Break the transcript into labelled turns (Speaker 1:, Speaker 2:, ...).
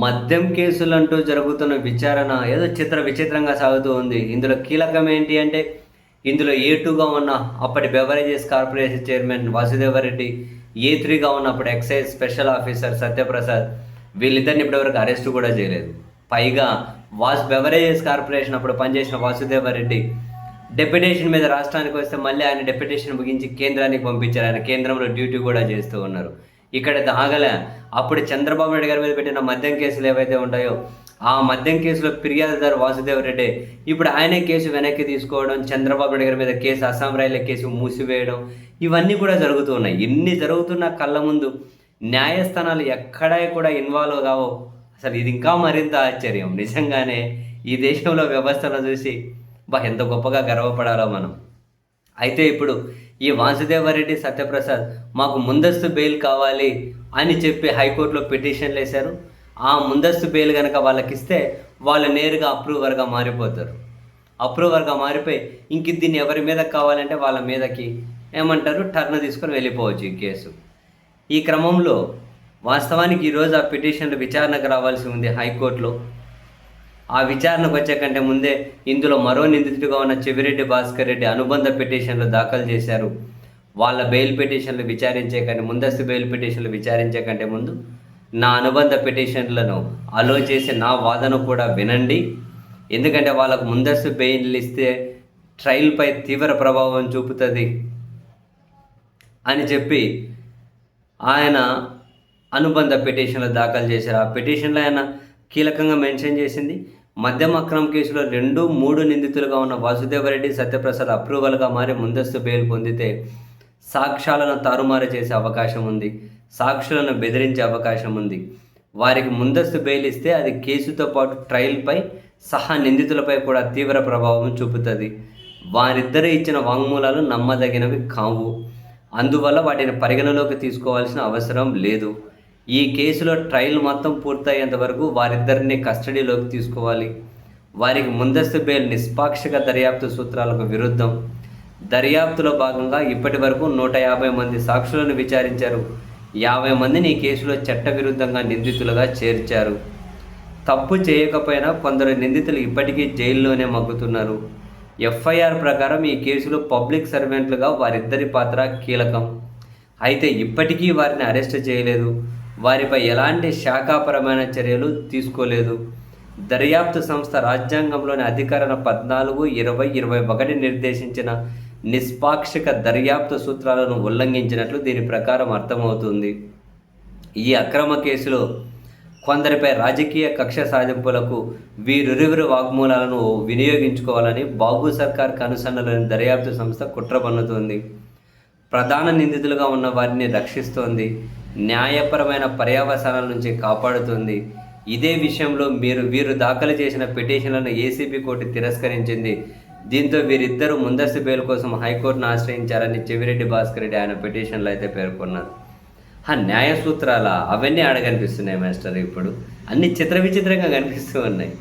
Speaker 1: మద్యం కేసులంటూ జరుగుతున్న విచారణ ఏదో విచిత్రంగా సాగుతూ ఉంది. ఇందులో కీలకం ఏంటి అంటే, ఇందులో ఏ2గా ఉన్న అప్పటి బెవరేజెస్ కార్పొరేషన్ చైర్మన్ వాసుదేవరెడ్డి, ఏ3గా ఉన్న అప్పుడు ఎక్సైజ్ స్పెషల్ ఆఫీసర్ సత్యప్రసాద్, వీళ్ళిద్దరిని ఇప్పటివరకు అరెస్ట్ కూడా చేయలేదు. పైగా బెవరేజెస్ కార్పొరేషన్ అప్పుడు పనిచేసిన వాసుదేవరెడ్డి డెప్యుటేషన్ మీద రాష్ట్రానికి వస్తే మళ్ళీ ఆయన డెప్యుటేషన్ ముగించి కేంద్రానికి పంపించారు. ఆయన కేంద్రంలో డ్యూటీ కూడా చేస్తూ ఉన్నారు. ఇక్కడ ఆగలే. అప్పుడు చంద్రబాబు నాయుడు గారి మీద పెట్టిన మద్యం కేసులు ఏవైతే ఉంటాయో ఆ మద్యం కేసులో ఫిర్యాదుదారు వాసుదేవ్ రెడ్డి ఇప్పుడు ఆయనే కేసు వెనక్కి తీసుకోవడం, చంద్రబాబు నాయుడు గారి మీద కేసు, అస్సాం రైల్వే కేసు మూసివేయడం, ఇవన్నీ కూడా జరుగుతూ ఉన్నాయి. ఇన్ని జరుగుతున్న కళ్ళ ముందు న్యాయస్థానాలు ఎక్కడా కూడా ఇన్వాల్వ్ కావో అసలు ఇది ఇంకా మరింత ఆశ్చర్యం. నిజంగానే ఈ దేశంలో వ్యవస్థను చూసి ఎంత గొప్పగా గర్వపడాలో మనం. అయితే ఇప్పుడు ఈ వాసుదేవరెడ్డి, సత్యప్రసాద్ మాకు ముందస్తు బెయిల్ కావాలి అని చెప్పి హైకోర్టులో పిటిషన్లు వేశారు. ఆ ముందస్తు బెయిల్ కనుక వాళ్ళకి ఇస్తే వాళ్ళు నేరుగా అప్రూవర్గా మారిపోతారు. అప్రూవర్గా మారిపోయి ఇంక దీన్ని ఎవరి మీద కావాలంటే వాళ్ళ మీదకి ఏమంటారు టర్న్ తీసుకొని వెళ్ళిపోవచ్చు ఈ కేసు. ఈ క్రమంలో వాస్తవానికి ఈరోజు ఆ పిటిషన్లు విచారణకు రావాల్సి ఉంది హైకోర్టులో. ఆ విచారణకు వచ్చే కంటే ముందే ఇందులో మరో నిందితుడిగా ఉన్న చెవిరెడ్డి భాస్కర్ రెడ్డి అనుబంధ పిటిషన్లు దాఖలు చేశారు. వాళ్ళ బెయిల్ పిటిషన్లు విచారించే కంటే ముందస్తు బెయిల్ పిటిషన్లు విచారించే కంటే ముందు నా అనుబంధ పిటిషన్లను అలో చేసి నా వాదన కూడా వినండి. ఎందుకంటే వాళ్ళకు ముందస్తు బెయిల్ ఇస్తే ట్రయల్పై తీవ్ర ప్రభావం చూపుతుంది అని చెప్పి ఆయన అనుబంధ పిటిషన్లు దాఖలు చేశారు. ఆ పిటిషన్లో ఆయన కీలకంగా మెన్షన్ చేసింది, మద్యం అక్రమం కేసులో 2, 3 నిందితులుగా ఉన్న వాసుదేవరెడ్డి, సత్యప్రసాద్ అప్రూవల్గా మారి ముందస్తు బెయిల్ పొందితే సాక్ష్యాలను తారుమారు చేసే అవకాశం ఉంది, సాక్షులను బెదిరించే అవకాశం ఉంది. వారికి ముందస్తు బెయిల్ ఇస్తే అది కేసుతో పాటు ట్రయల్పై సహా నిందితులపై కూడా తీవ్ర ప్రభావం చూపుతుంది. వారిద్దరూ ఇచ్చిన వాంగ్మూలాలు నమ్మదగినవి కావు. అందువల్ల వాటిని పరిగణలోకి తీసుకోవాల్సిన అవసరం లేదు. ఈ కేసులో ట్రయల్ మొత్తం పూర్తయ్యేంత వరకు వారిద్దరిని కస్టడీలోకి తీసుకోవాలి. వారికి ముందస్తు బెయిల్ నిష్పాక్షిక దర్యాప్తు సూత్రాలకు విరుద్ధం. దర్యాప్తులో భాగంగా ఇప్పటి వరకు 150 మంది సాక్షులను విచారించారు. 50 మందిని ఈ కేసులో చట్టవిరుద్ధంగా నిందితులుగా చేర్చారు. తప్పు చేయకపోయినా కొందరు నిందితులు ఇప్పటికీ జైల్లోనే మగ్గుతున్నారు. ఎఫ్ఐఆర్ ప్రకారం ఈ కేసులో పబ్లిక్ సర్వెంట్లుగా వారిద్దరి పాత్ర కీలకం. అయితే ఇప్పటికీ వారిని అరెస్ట్ చేయలేదు. వారిపై ఎలాంటి శాఖాపరమైన చర్యలు తీసుకోలేదు. దర్యాప్తు సంస్థ రాజ్యాంగంలోని అధికరణ 14, 20, 21 నిర్దేశించిన నిష్పాక్షిక దర్యాప్తు సూత్రాలను ఉల్లంఘించినట్లు దీని ప్రకారం అర్థమవుతుంది. ఈ అక్రమ కేసులో కొందరిపై రాజకీయ కక్ష సాధింపులకు వీరిరువురి వాగ్మూలాలను వినియోగించుకోవాలని బాబు సర్కార్ కనుసన్నలోని దర్యాప్తు సంస్థ కుట్ర పన్నుతోంది. ప్రధాన నిందితులుగా ఉన్న వారిని రక్షిస్తోంది. న్యాయపరమైన పర్యవసానాల నుంచి కాపాడుతుంది. ఇదే విషయంలో వీరు దాఖలు చేసిన పిటిషన్లను ఏసీబీ కోర్టు తిరస్కరించింది. దీంతో వీరిద్దరూ ముందస్తు బెయిల్ కోసం హైకోర్టును ఆశ్రయించారని చెవిరెడ్డి భాస్కర్ రెడ్డి ఆయన పిటిషన్లో అయితే పేర్కొన్నారు. న్యాయ సూత్రాల అవన్నీ ఆడకనిపిస్తున్నాయి మాస్టర్. ఇప్పుడు అన్ని విచిత్రంగా కనిపిస్తూ ఉన్నాయి.